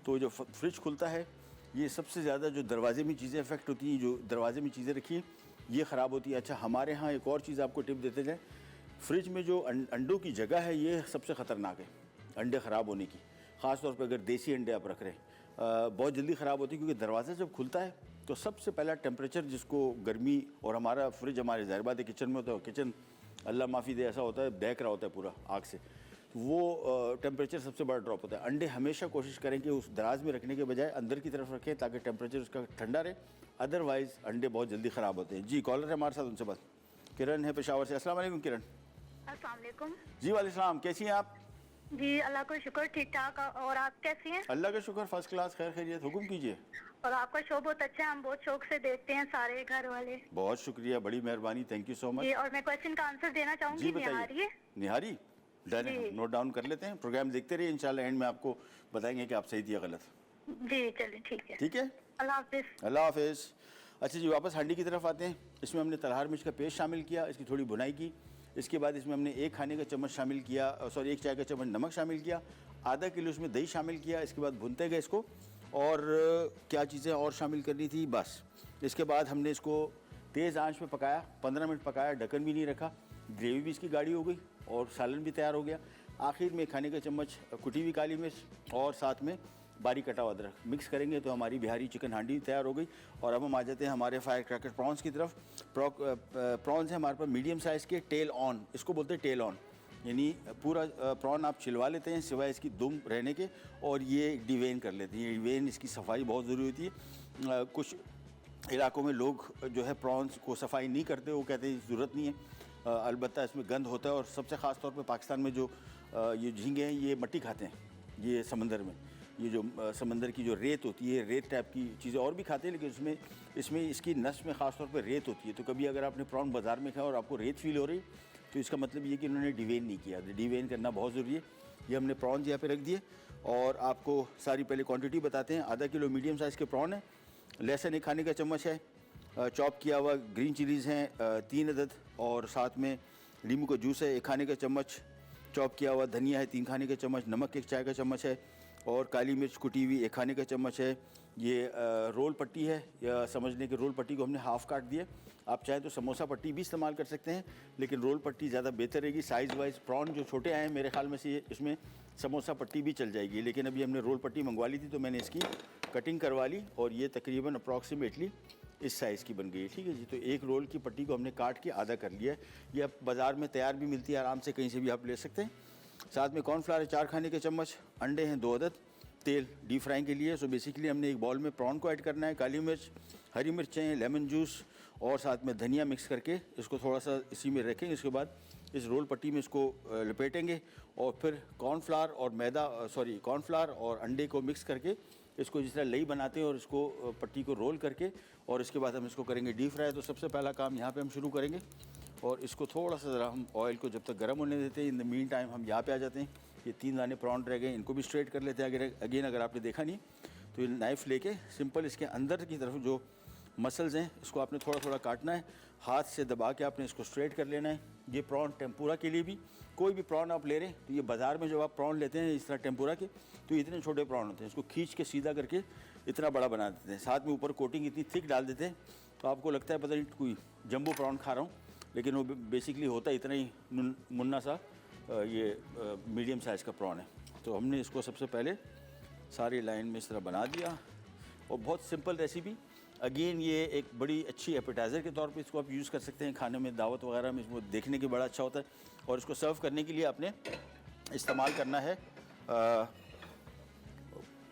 [SPEAKER 1] तो जो फ्रिज खुलता है, ये सबसे ज़्यादा जो दरवाजे में चीज़ें अफेक्ट होती हैं, जो दरवाजे में चीज़ें रखी हैं ये ख़राब होती है। अच्छा, हमारे यहाँ एक और चीज़ आपको टिप देते जाए, फ्रिज में जो अंडों की जगह है ये सबसे ख़तरनाक है अंडे ख़राब होने की, ख़ास तौर पे अगर देसी अंडे आप रख रहे हैं, बहुत जल्दी ख़राब होती है, क्योंकि दरवाज़ा जब खुलता है तो सबसे पहला टेम्परेचर जिसको गर्मी, और हमारा फ्रिज हमारे ज़ाहिर बात है किचन में होता है, किचन अल्लाह माफ़ी दे ऐसा होता है बहक रहा होता है पूरा आग से, तो वो टेम्परेचर सबसे बड़ा ड्रॉप होता है। अंडे हमेशा कोशिश करें कि उस दराज में रखने के बजाय अंदर की तरफ रखें ताकि टेम्परेचर उसका ठंडा रहे, अदरवाइज़ अंडे बहुत जल्दी ख़राब होते हैं। जी, कॉलर है हमारे साथ, उनसे बात। किरण है पेशावर से। अस्सलाम वालेकुम किरण।
[SPEAKER 3] अस्सलाम वालेकुम।
[SPEAKER 1] जी वालेकुम, कैसी हैं आप?
[SPEAKER 3] जी अल्लाह का शुक्र, ठीक ठाक। और आप कैसी हैं?
[SPEAKER 1] अल्लाह का शुक्र, फर्स्ट क्लास, खैर खैरियत, हुक्म कीजिए।
[SPEAKER 3] और आपका शो बहुत अच्छा है, हम बहुत शौक से देखते हैं सारे घर वाले।
[SPEAKER 1] बहुत शुक्रिया, बड़ी मेहरबानी, थैंक यू सो मच।
[SPEAKER 3] जी, और मैं क्वेश्चन का आंसर देना चाहूंगी। निहारी है।
[SPEAKER 1] निहारी, डन है, नोट डाउन कर लेते हैं, प्रोग्राम देखते रहिए, इंशाल्लाह एंड में आपको बताएंगे कि आप सही दिया गलत।
[SPEAKER 3] जी चलिए, ठीक है।
[SPEAKER 1] ठीक है,
[SPEAKER 3] अल्लाह हाफिज।
[SPEAKER 1] अल्लाह हाफिज़। अच्छा जी, वापस हांडी की तरफ आते हैं। इसमें हमने तलहार मिर्च का पेस्ट शामिल किया, इसकी थोड़ी भुनाई की। इसके बाद इसमें हमने 1 खाने का चम्मच शामिल किया, 1 चाय का चम्मच नमक शामिल किया, आधा किलो इसमें दही शामिल किया। इसके बाद भुनते गए इसको, और क्या चीज़ें और शामिल करनी थी बस। इसके बाद हमने इसको तेज़ आंच पे पकाया, 15 मिनट पकाया, ढक्कन भी नहीं रखा, ग्रेवी भी इसकी गाढ़ी हो गई और सालन भी तैयार हो गया। आखिर में 1 खाने का चम्मच कुटी हुई काली मिर्च और साथ में बारीक कटा हुआ अदरक मिक्स करेंगे तो हमारी बिहारी चिकन हांडी तैयार हो गई। और अब हम आ जाते हैं हमारे फायर क्रैकर प्रॉन्स की तरफ। प्रॉन्स है हमारे पास मीडियम साइज़ के, टेल ऑन इसको बोलते हैं, टेल ऑन, यानी पूरा प्रॉन आप छिलवा लेते हैं सिवाय इसकी दुम रहने के, और ये डिवेन कर लेते हैं। डिवेन इसकी सफाई बहुत ज़रूरी होती है। कुछ इलाकों में लोग जो है प्रॉन्स को सफाई नहीं करते, वो कहते हैं ज़रूरत नहीं है, अलबत्ता इसमें गंद होता है। और सबसे ख़ास तौर पे पाकिस्तान में जो ये झींगे हैं ये मट्टी खाते हैं, ये समंदर में, ये जो समंदर की जो रेत होती है, रेत टाइप की चीज़ें और भी खाते हैं, लेकिन इसमें इसकी नस में ख़ास तौर पे रेत होती है। तो कभी अगर आपने प्रॉन बाज़ार में खाया और आपको रेत फील हो रही तो इसका मतलब ये कि उन्होंने डिवेन नहीं किया। डिवेन करना बहुत ज़रूरी है। ये हमने प्रॉन्स यहाँ पे रख दिए और आपको सारी पहले क्वांटिटी बताते हैं। आधा किलो मीडियम साइज़ के प्रॉन है, लहसुन 1 खाने का चम्मच है, चॉप किया हुआ ग्रीन चिलीज़ हैं 3 अदद, और साथ में नींबू का जूस है 1 खाने का चम्मच, चॉप किया हुआ धनिया है 3 खाने का चम्मच, नमक 1 चाय का चम्मच है, और काली मिर्च कुटी हुई 1 खाने का चम्मच है। ये रोल पट्टी है, या समझने के रोल पट्टी को हमने हाफ़ काट दिया। आप चाहें तो समोसा पट्टी भी इस्तेमाल कर सकते हैं, लेकिन रोल पट्टी ज़्यादा बेहतर रहेगी। साइज़ वाइज प्रॉन जो छोटे आए हैं मेरे ख्याल में से इसमें समोसा पट्टी भी चल जाएगी, लेकिन अभी हमने रोल पट्टी मंगवा ली थी तो मैंने इसकी कटिंग करवा ली, और ये तकरीबन अप्रॉक्सीमेटली इस साइज़ की बन गई है। ठीक है जी, तो 1 रोल की पट्टी को हमने काट के आधा कर लिया है। ये अब बाज़ार में तैयार भी मिलती है, आराम से कहीं से भी आप ले सकते हैं। साथ में कॉर्नफ्लावर है 4 खाने के चम्मच, अंडे हैं 2 अदद, तेल डीप फ्राइंग के लिए। सो बेसिकली हमने एक बाउल में प्रॉन को ऐड करना है, काली मिर्च, हरी मिर्चें, लेमन जूस और साथ में धनिया मिक्स करके इसको थोड़ा सा इसी में रखेंगे। इसके बाद इस रोल पट्टी में इसको लपेटेंगे और फिर कॉर्नफ्लावर और अंडे को मिक्स करके इसको जिस तरह लई बनाते हैं और इसको पट्टी को रोल करके, और इसके बाद हम इसको करेंगे डीप फ्राई। तो सबसे पहला काम यहाँ पे हम शुरू करेंगे, और इसको थोड़ा सा ज़रा हम ऑयल को जब तक गर्म होने देते हैं। इन द मीन टाइम हम यहाँ पे आ जाते हैं। ये 3 दाने प्रॉन रह गए, इनको भी स्ट्रेट कर लेते हैं। अगेन अगर आपने देखा नहीं तो ये नाइफ़ लेके सिंपल इसके अंदर की तरफ जो मसल्स हैं इसको आपने थोड़ा थोड़ा काटना है, हाथ से दबा के आपने इसको स्ट्रेट कर लेना है। ये प्रॉन टेम्पुरा के लिए भी, कोई भी प्रॉन आप ले रहे हैं तो ये बाज़ार में जब आप प्रॉन लेते हैं इस तरह टेम्पुरा के, तो इतने छोटे प्रॉन होते हैं, इसको खींच के सीधा करके इतना बड़ा बना देते हैं। साथ में ऊपर कोटिंग इतनी थिक डाल देते हैं तो आपको लगता है पता नहीं कोई जंबो प्रॉन खा रहा हूँ, लेकिन वो बेसिकली होता है इतना ही मुन्ना सा ये मीडियम साइज़ का प्रॉन है। तो हमने इसको सबसे पहले सारी लाइन में इस तरह बना दिया, और बहुत सिंपल रेसिपी। अगेन ये एक बड़ी अच्छी एपेटाइज़र के तौर पे इसको आप यूज़ कर सकते हैं, खाने में दावत वगैरह में इसको देखने के बड़ा अच्छा होता है। और इसको सर्व करने के लिए आपने इस्तेमाल करना है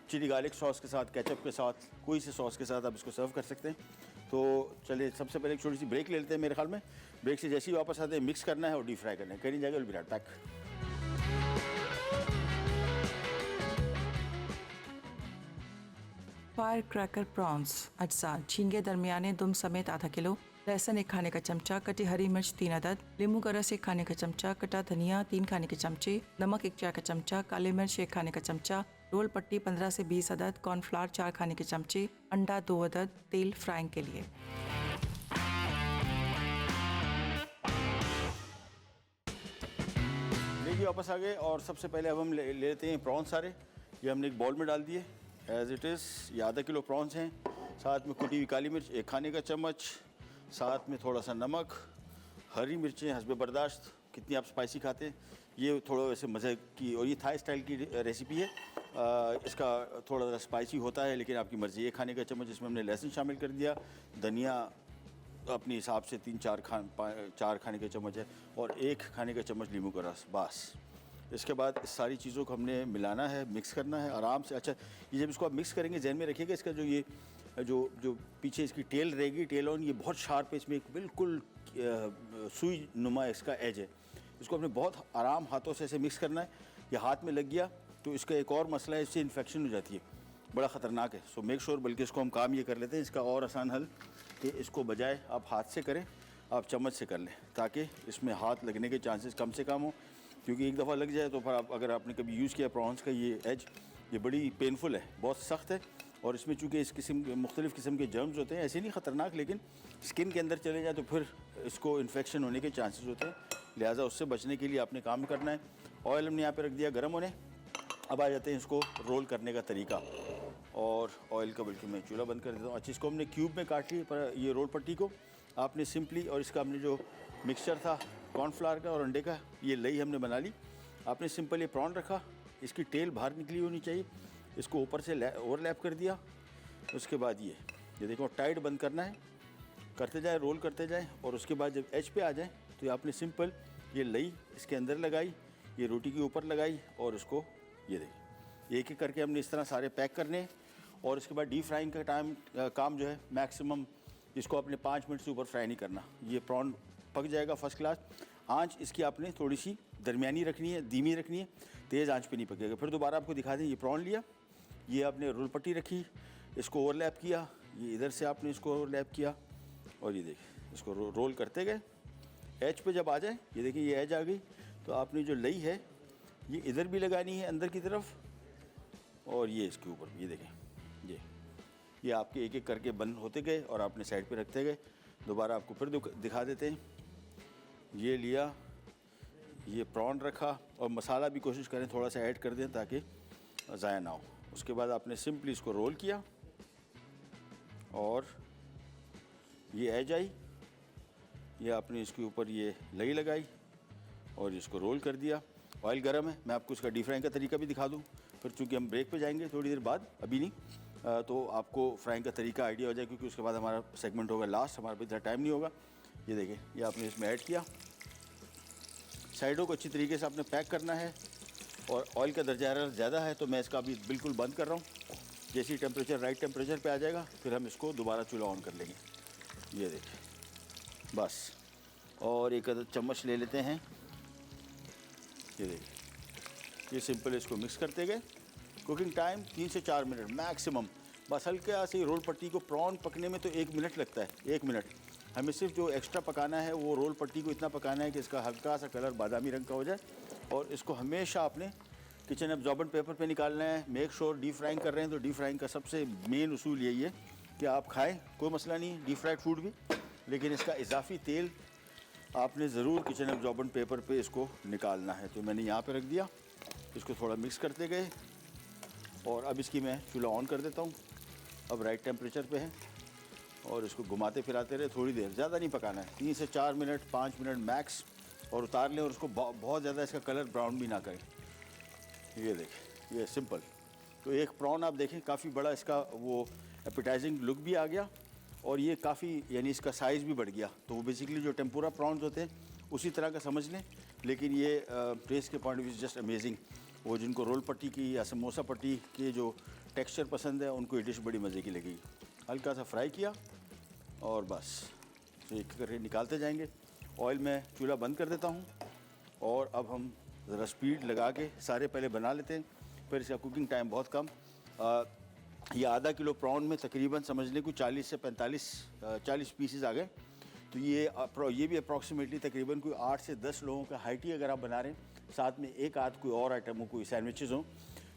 [SPEAKER 1] चिली गार्लिक सॉस के साथ, केचप के साथ, कोई से सॉस के साथ आप इसको सर्व कर सकते हैं। तो चलिए सबसे पहले एक छोटी सी ब्रेक ले लेते हैं। मेरे ख्याल में ब्रेक से जैसे ही वापस आते हैं मिक्स करना है और डीप फ्राई करना है। कहीं जाएगा will be right back.
[SPEAKER 2] Fire cracker prawns अज्जा, झींगे दरमियाने दुम समेत आधा किलो, लहसुन 1 खाने का चमचा, कटी हरी मिर्च 3 अदद, नींबू का रस 1 खाने का चमचा, कटा धनिया 3 खाने के चमचे, नमक 1 चाय का चमचा, काली मिर्च 1 खाने का चमचा, रोल पट्टी 15 से 20 अदद, कॉर्नफ्लावर 4 खाने के चमचे, अंडा 2 अदद, तेल फ्राइंग के लिए।
[SPEAKER 1] लीजिए वापस आ गए और सबसे पहले अब हम ले लेते हैं प्रॉन्स सारे। ये हमने एक बाउल में डाल दिए एज इट इज़। ये आधा किलो प्रॉन्स हैं, साथ में कुटी हुई काली मिर्च 1 खाने का चम्मच, साथ में थोड़ा सा नमक, हरी मिर्चें हस्बे बर्दाश्त कितनी आप स्पाइसी खाते हैं। ये थोड़ा वैसे मज़े की, और ये थाई स्टाइल की रेसिपी है। इसका थोड़ा सा स्पाइसी होता है लेकिन आपकी मर्ज़ी। 1 खाने का चम्मच इसमें हमने लहसुन शामिल कर दिया, धनिया अपने हिसाब से 4 खाने के चम्मच है, और 1 खाने का चम्मच नींबू का रस, बस। इसके बाद इस सारी चीज़ों को हमने मिलाना है, मिक्स करना है आराम से। अच्छा, ये जब इसको आप मिक्स करेंगे जहन में रखिएगा, इसका जो ये जो पीछे इसकी टेल रहेगी, टेल ऑन, ये बहुत शार्प है, इसमें एक बिल्कुल सुई नुमा इसका एज है। इसको अपने बहुत आराम हाथों से ऐसे मिक्स करना है। ये हाथ में लग गया तो इसका एक और मसला है, इससे इन्फेक्शन हो जाती है, बड़ा ख़तरनाक है। सो मेक श्योर, बल्कि इसको हम काम ये कर लेते हैं, इसका और आसान हल कि इसको बजाय आप हाथ से करें, आप चम्मच से कर लें, ताकि इसमें हाथ लगने के चांसेस कम से कम हो। क्योंकि एक दफ़ा लग जाए तो फिर आप, अगर आपने कभी यूज़ किया प्रॉन्स का ये एज, ये बड़ी पेनफुल है, बहुत सख्त है। और इसमें चूँकि इस किस्म मुख्तलिफ़ किस्म के जर्म्स होते हैं, ऐसे नहीं ख़तरनाक, लेकिन स्किन के अंदर चले जाए तो फिर इसको इन्फेक्शन होने के चांसेस होते हैं। लिहाजा उससे बचने के लिए आपने काम करना है। ऑयल हमने यहाँ पे रख दिया गर्म होने। अब आ जाते हैं इसको रोल करने का तरीका। और ऑयल का बल्कि मैं चूल्हा बंद कर देता हूँ। अच्छा, इसको हमने क्यूब में काट लिया, पर ये रोल पट्टी को आपने सिंपली, और इसका हमने जो मिक्सचर था कॉर्नफ्लावर का और अंडे का, ये लई हमने बना ली। आपने सिंपल ये प्रॉन रखा, इसकी टेल बाहर निकली होनी चाहिए, इसको ऊपर से ओवरलैप कर दिया। उसके बाद ये देखो टाइट बंद करना है, करते जाए, रोल करते जाए, और उसके बाद जब एज पे आ जाए तो आपने सिंपल ये लई इसके अंदर लगाई, ये रोटी के ऊपर लगाई, और उसको ये देखिए एक एक करके हमने इस तरह सारे पैक करने। और इसके बाद डीप फ्राइंग का काम जो है मैक्सिमम, इसको आपने 5 मिनट से ऊपर फ्राई नहीं करना। ये प्रॉन पक जाएगा फर्स्ट क्लास। आंच इसकी आपने थोड़ी सी दरमियानी रखनी है, धीमी रखनी है, तेज़ आंच पे नहीं पकेगा। फिर दोबारा आपको दिखा दें, ये प्रॉन लिया, ये आपने रोल पट्टी रखी, इसको ओवरलैप किया, ये इधर से आपने इसको ओवरलैप किया, और ये देखिए इसको रोल करते गए। एज पे जब आ जाए, ये देखिए ये एज आ गई, तो आपने जो लई है ये इधर भी लगानी है अंदर की तरफ, और ये इसके ऊपर, ये देखें ये आपके एक एक करके बंद होते गए और आपने साइड पे रखते गए। दोबारा आपको फिर दिखा देते हैं। ये लिया, ये प्रॉन रखा, और मसाला भी कोशिश करें थोड़ा सा ऐड कर दें ताकि ज़ाया ना हो। उसके बाद आपने सिंपली इसको रोल किया, और ये एज आई, ये आपने इसके ऊपर ये लई लगाई और इसको रोल कर दिया। ऑयल गर्म है, मैं आपको इसका डीप फ्राइंग का तरीका भी दिखा दूँ, फिर चूँकि हम ब्रेक पे जाएंगे थोड़ी देर बाद, अभी नहीं, तो आपको फ्राइंग का तरीका आइडिया हो जाए, क्योंकि उसके बाद हमारा सेगमेंट होगा लास्ट, हमारे पास इतना टाइम नहीं होगा। ये देखिए, ये आपने इसमें ऐड किया, साइडों को अच्छी तरीके से आपने पैक करना है। और ऑयल का दर्जा हरारत ज़्यादा है तो मैं इसका अभी बिल्कुल बंद कर रहा हूँ। जैसे ही टेम्परेचर राइट टेम्परेचर पे आ जाएगा, फिर हम इसको दोबारा चूल्हा ऑन कर लेंगे। ये देखिए बस, और एक अदद चम्मच ले लेते हैं। ये देखिए, ये सिंपल इसको मिक्स करते गए। कुकिंग टाइम 3 से 4 मिनट मैक्सिमम। बस हल्का से रोल पट्टी को प्रॉन पकने में तो 1 मिनट लगता है, 1 मिनट। हमें सिर्फ जो एक्स्ट्रा पकाना है वो रोल पट्टी को इतना पकाना है कि इसका हल्का सा कलर बादामी रंग का हो जाए। और इसको हमेशा आपने किचन एब्जॉर्बेंट पेपर पे निकालना है। मेक श्योर डीप फ्राइंग कर रहे हैं तो डीप फ्राइंग का सबसे मेन उसूल यही है कि आप खाएं, कोई मसला नहीं है डीप फ्राइड फूड भी, लेकिन इसका इजाफी तेल आपने ज़रूर किचन एब्जॉर्बेंट पेपर पे इसको निकालना है। तो मैंने यहाँ पे रख दिया, इसको थोड़ा मिक्स करते गए, और अब इसकी मैं चूल्हा ऑन कर देता हूँ। अब राइट टेम्परेचर पे है, और इसको घुमाते फिराते रहे थोड़ी देर, ज़्यादा नहीं पकाना है, 3 से 4 मिनट 5 मिनट मैक्स, और उतार लें। और उसको बहुत ज़्यादा इसका कलर ब्राउन भी ना करें। ये देखें, ये सिंपल। तो एक प्रॉन आप देखें काफ़ी बड़ा, इसका वो एपिटाइजिंग लुक भी आ गया, और ये काफ़ी, यानी इसका साइज़ भी बढ़ गया। तो वो बेसिकली जो टेम्पुरा प्रॉन्स होते हैं उसी तरह का समझ लें, लेकिन ये टेस्ट के point of view just amazing. वो जिनको रोल पट्टी की या समोसा पट्टी के जो टेक्सचर पसंद है उनको ये डिश बड़ी मज़े की लगेगी। हल्का सा फ्राई किया, और बस तो एक करके निकालते जाएंगे। ऑयल में चूल्हा बंद कर देता हूँ, और अब हम ज़रा स्पीड लगा के सारे पहले बना लेते हैं, फिर इसका कुकिंग टाइम बहुत कम। ये आधा किलो प्रॉन में तकरीबन समझ लें कुछ 40 से 45 40 पीसेस आ गए। तो ये भी अप्रॉक्सीमेटली तकरीबन कोई 8 से 10 लोगों का हाइटी अगर आप बना रहे हैं, साथ में एक आध कोई और आइटम हो, कोई सैंडविचेस हों,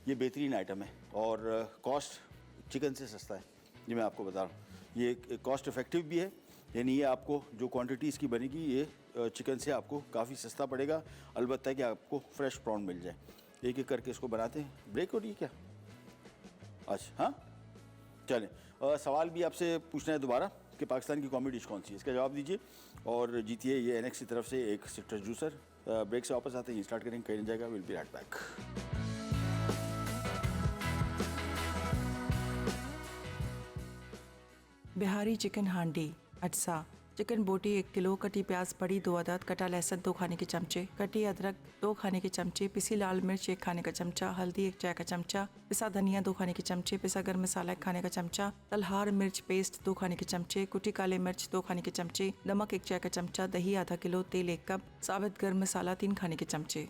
[SPEAKER 1] ये बेहतरीन आइटम है और कॉस्ट चिकन से सस्ता है। ये मैं आपको बता रहा हूँ, ये कॉस्ट इफेक्टिव भी है, यानी ये आपको जो क्वांटिटी इसकी बनेगी ये चिकन से आपको काफ़ी सस्ता पड़ेगा, अलबत्ता कि आपको फ्रेश प्रॉन मिल जाए। एक एक करके इसको बनाते हैं। ब्रेक हो रही है क्या? अच्छा हाँ चलें। सवाल भी आपसे पूछना है दोबारा कि पाकिस्तान की कॉमी डिश कौन सी है, इसका जवाब दीजिए और जीतिए ये एनएक्स की तरफ से एक सिट्रस जूसर। ब्रेक से वापस आते हैं, स्टार्ट करेंगे, कहीं नहीं जाएगा, will be right back.
[SPEAKER 2] Bihari chicken हांडी अटसा, चिकन बोटी 1 किलो, कटी प्याज बड़ी 2 अदद, कटा लहसुन 2 खाने के चमचे, कटी अदरक 2 खाने के चमचे, पिसी लाल मिर्च 1 खाने का चमचा, हल्दी 1 चाय का चमचा, पिसा धनिया 2 खाने के चमचे, पिसा गर्म मसाला 1 खाने का चमचा, तलहार मिर्च पेस्ट 2 खाने के चमचे, कुटी काले मिर्च 2 खाने के चमचे, नमक 1 चाय का चमचा, दही आधा किलो, तेल 1 कप, साबित गर्म मसाला 3 खाने के चमचे।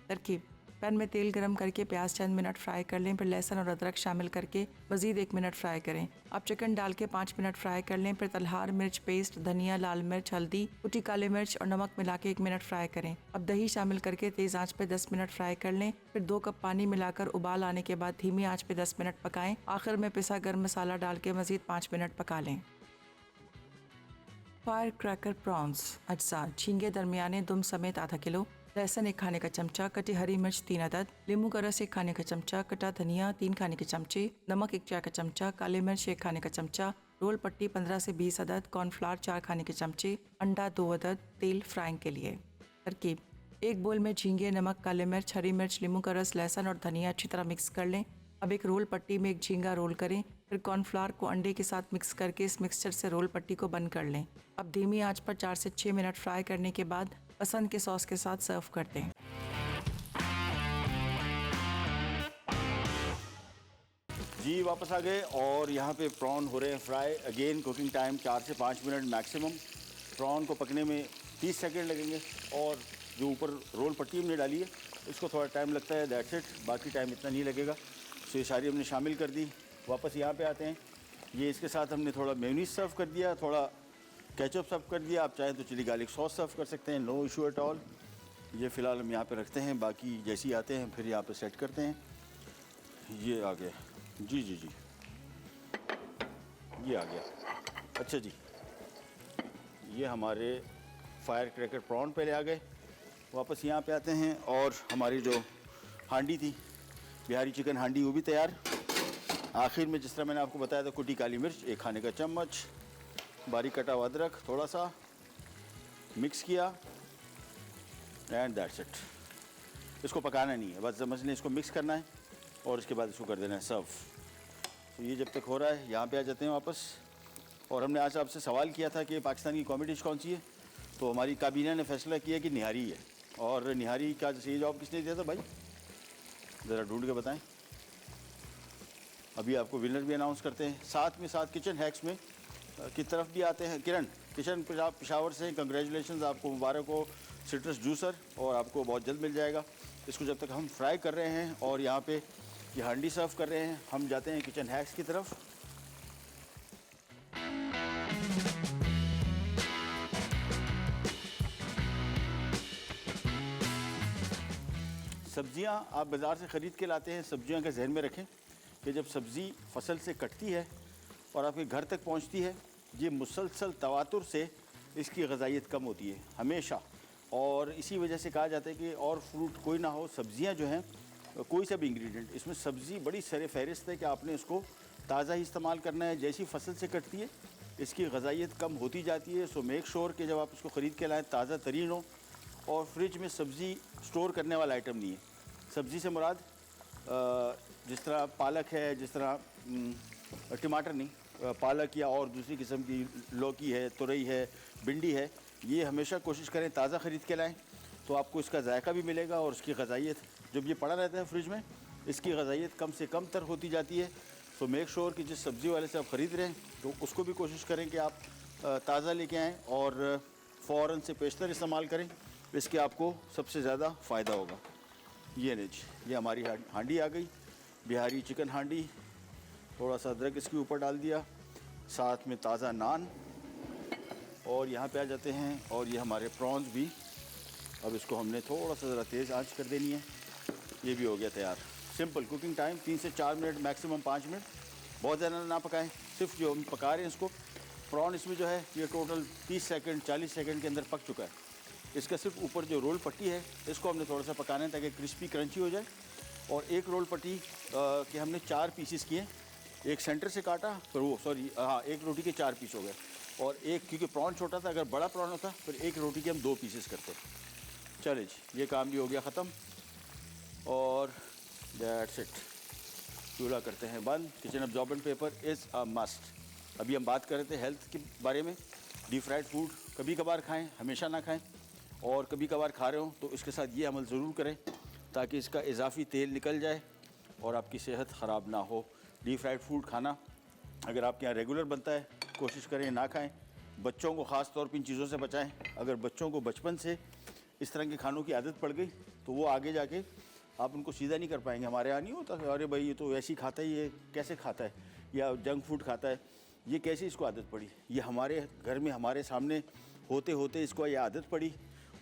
[SPEAKER 2] तरकीब: पैन में तेल गरम करके प्याज चंद मिनट फ्राई कर लें, फिर लहसुन और अदरक शामिल करके मज़ीद 1 मिनट फ्राई करें। अब चिकन डाल के 5 मिनट फ्राई कर लें, फिर तलहार मिर्च पेस्ट, धनिया, लाल मिर्च, हल्दी, कुटी काले मिर्च और नमक मिला के 1 मिनट फ्राई करें। अब दही शामिल करके तेज़ आंच पे 10 मिनट फ्राई कर लें, फिर 2 कप पानी मिलाकर उबाल आने के बाद धीमी आंच पे 10 मिनट पकाएं। आखिर में पिसा गर्म मसाला डाल के मज़ीद 5 मिनट पका लें। फायर क्रैकर प्रॉन्स अज्जा, झींगे दरमियाने दुम समेत आधा किलो, लहसुन 1 खाने का चमचा, कटी हरी मिर्च 3 अदद, नींबू का रस 1 खाने का चमचा, कटा धनिया 3 खाने के चमचे, नमक 1 चाय का चमचा, काले मिर्च 1 खाने का चमचा, रोल पट्टी 15 से 20 अदद, कॉर्नफ्लावर 4 खाने के चमचे, अंडा 2 अदद, तेल फ्राइंग के लिए। तरकीब: एक बोल में झींगे, नमक, काले मिर्च, हरी मिर्च, नींबू का रस, लहसुन और धनिया अच्छी तरह मिक्स कर लें। अब एक रोल पट्टी में एक झींगा रोल करें, फिर कॉर्नफ्लावर को अंडे के साथ मिक्स करके इस मिक्सचर से रोल पट्टी को बंद कर लें। अब धीमी आंच पर 4 से 6 मिनट फ्राई करने के बाद पसंद के सॉस के साथ सर्व कर दें।
[SPEAKER 1] जी वापस आ गए और यहाँ पे प्रॉन हो रहे हैं फ्राई। अगेन कुकिंग टाइम 4 से 5 मिनट मैक्सिमम। प्रॉन को पकने में 30 सेकंड लगेंगे और जो ऊपर रोल पट्टी हमने डाली है इसको थोड़ा टाइम लगता है, दैट्स इट, बाकी टाइम इतना नहीं लगेगा। सो ये सारी हमने शामिल कर दी। वापस यहाँ पे आते हैं, ये इसके साथ हमने थोड़ा मेयोनीज सर्व कर दिया, थोड़ा केचप सर्व कर दिया, आप चाहें तो चिली गार्लिक सॉस सर्व कर सकते हैं, नो इशू एट ऑल। ये फ़िलहाल हम यहाँ पे रखते हैं, बाकी जैसे ही आते हैं फिर यहाँ पे सेट करते हैं। ये आ गया, जी जी जी, ये आ गया। अच्छा जी, ये हमारे फायर क्रैकर प्रॉन पहले आ गए। वापस यहाँ पे आते हैं और हमारी जो हांडी थी, बिहारी चिकन हांडी, वो भी तैयार। आखिर में जिस तरह मैंने आपको बताया था, कुटी काली मिर्च 1 खाने का चम्मच, बारीक कटा हुआ अदरक थोड़ा सा, मिक्स किया एंड दैट्स इट। इसको पकाना नहीं है, बस समझ लें इसको मिक्स करना है और उसके बाद इसको कर देना है सर्व। तो ये जब तक हो रहा है यहाँ पे आ जाते हैं वापस। और हमने आज आपसे सवाल किया था कि पाकिस्तान की कॉमी डिश कौन सी है, तो हमारी काबीना ने फैसला किया कि निहारी है। और निहारी का सही जवाब किसने दिया था भाई, ज़रा ढूंढ के बताएं। अभी आपको विनर भी अनाउंस करते हैं, साथ किचन हैक्स में की तरफ भी आते हैं। किरण किचन पेशावर से कंग्रेचुलेशन, आपको मुबारक हो सिट्रस जूसर, और आपको बहुत जल्द मिल जाएगा। इसको जब तक हम फ्राई कर रहे हैं और यहाँ पे ये हांडी सर्व कर रहे हैं, हम जाते हैं किचन हैक्स की तरफ। सब्जियां आप बाज़ार से ख़रीद के लाते हैं, सब्जियों का जहन में रखें कि जब सब्ज़ी फसल से कटती है और आपके घर तक पहुंचती है, ये मुसलसल तवातुर से इसकी ग़ज़ाइयत कम होती है हमेशा। और इसी वजह से कहा जाता है कि और फ्रूट कोई ना हो, सब्जियां जो हैं कोई सा भी इंग्रेडिएंट, इसमें सब्ज़ी बड़ी सर फहरिस्त है कि आपने इसको ताज़ा ही इस्तेमाल करना है। जैसी फसल से कटती है इसकी ग़ज़ाइयत कम होती जाती है। सो मेक श्योर कि जब आप इसको ख़रीद के लाएँ ताज़ा तरीन हो, और फ्रिज में सब्ज़ी स्टोर करने वाला आइटम नहीं है। सब्ज़ी से मुराद जिस तरह पालक है, जिस तरह टमाटर नहीं, पालक या और दूसरी किस्म की लौकी है, तुरई है, भिंडी है, ये हमेशा कोशिश करें ताज़ा ख़रीद के लाएँ, तो आपको इसका जायका भी मिलेगा और उसकी ग़ज़ाइयत, जब ये पड़ा रहता है फ्रिज में, इसकी ग़ज़ाइयत कम से कम तर होती जाती है। सो मेक श्योर कि जिस सब्ज़ी वाले से आप ख़रीद रहे हैं तो उसको भी कोशिश करें कि आप ताज़ा लेके आएँ और फ़ौरन से पेशतर इस्तेमाल करें, इसके आपको सबसे ज़्यादा फ़ायदा होगा। ये नहीं, ये हमारी हांडी आ गई, बिहारी चिकन हांडी। थोड़ा सा अदरक इसके ऊपर डाल दिया, साथ में ताज़ा नान, और यहाँ पे आ जाते हैं, और ये हमारे प्रॉन्स भी, अब इसको हमने थोड़ा सा ज़रा तेज़ आंच कर देनी है। ये भी हो गया तैयार। सिंपल कुकिंग टाइम 3 से 4 मिनट, मैक्सिमम 5 मिनट, बहुत ज़्यादा ना पकाएं। सिर्फ जो हम पका रहे हैं इसको, प्रॉन इसमें जो है ये टोटल 30 सेकंड 40 सेकंड के अंदर पक चुका है। इसका सिर्फ ऊपर जो रोल पट्टी है इसको हमने थोड़ा सा पकाना है ताकि क्रिस्पी क्रंची हो जाए। और एक रोल पट्टी के हमने 4 पीसेस किए, एक सेंटर से काटा, फिर वो सॉरी हाँ, एक रोटी के 4 पीस हो गए। और एक, क्योंकि प्रॉन छोटा था, अगर बड़ा प्रॉन होता फिर एक रोटी के हम 2 पीसेस करते। चले जी, ये काम भी हो गया ख़त्म, और दैट्स इट। चूल्हा करते हैं बंद। Kitchen absorbent paper is a must. अभी हम बात कर रहे थे हेल्थ के बारे में। डीप फ्राइड फूड कभी कभार खाएं, हमेशा ना खाएं, और कभी कभार खा रहे हो तो इसके साथ ये अमल ज़रूर करें ताकि इसका इजाफी तेल निकल जाए और आपकी सेहत ख़राब ना हो। डीप फ्राइड फूड खाना अगर आपके यहाँ रेगुलर बनता है, कोशिश करें ना खाएं। बच्चों को ख़ास तौर पर इन चीज़ों से बचाएं। अगर बच्चों को बचपन से इस तरह के खानों की आदत पड़ गई तो वो आगे जाके आप उनको सीधा नहीं कर पाएंगे। हमारे यहाँ नहीं होता, अरे भाई ये तो ऐसे ही खाता है, ये कैसे खाता है, या जंक फूड खाता है, ये कैसे इसको आदत पड़ी। ये हमारे घर में हमारे सामने होते होते इसको ये आदत पड़ी।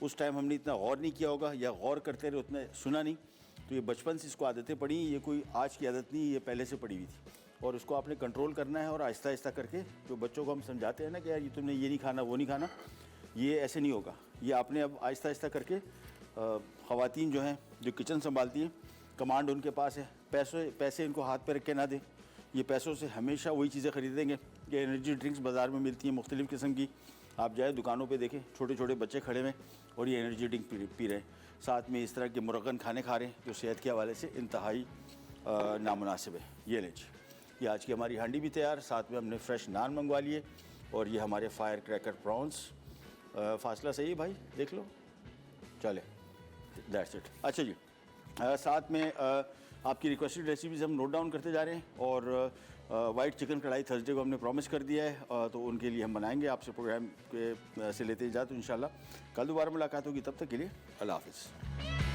[SPEAKER 1] उस टाइम हमने इतना गौर नहीं किया होगा, या गौर करते रहे उतना सुना नहीं, तो ये बचपन से इसको आदतें पड़ी। ये कोई आज की आदत नहीं, ये पहले से पड़ी हुई थी, और उसको आपने कंट्रोल करना है। और आहिस्ता आहिस्ता करके जो बच्चों को हम समझाते हैं ना कि यार ये तुमने ये नहीं खाना, वो नहीं खाना, ये ऐसे नहीं होगा। ये आपने अब आहिस्ता आहिस्ता करके ख़वातीन जो हैं, जो किचन संभालती हैं, कमांड उनके पास है। पैसे इनको हाथ पे रख के ना दें। ये पैसों से हमेशा वही चीज़ें ख़रीदेंगे। ये एनर्जी ड्रिंक्स बाज़ार में मिलती हैं मुख्तलिफ़ किस्म की, आप जाए दुकानों पे देखें, छोटे छोटे बच्चे खड़े हुए और ये एनर्जी ड्रिंक पी रहे हैं, साथ में इस तरह के मुरगन खाने खा रहे हैं जो सेहत के हवाले से इंतहाई नामुनासिब है। ये ले जी, ये आज की हमारी हांडी भी तैयार, साथ में हमने फ्रेश नान मंगवा लिए, और ये हमारे फायर क्रैकर प्रॉन्स। फासला सही है भाई, देख लो, चले, दैट्स इट। अच्छा जी, साथ में आपकी रिक्वेस्टेड रेसिपीज़ हम नोट डाउन करते जा रहे हैं, और वाइट चिकन कढ़ाई थर्सडे को हमने प्रॉमिस कर दिया है, तो उनके लिए हम बनाएंगे। आपसे प्रोग्राम के से लेते ही जाते इंशाल्लाह कल दोबारा मुलाकात होगी। तब तक के लिए अल्लाह हाफ़िज़।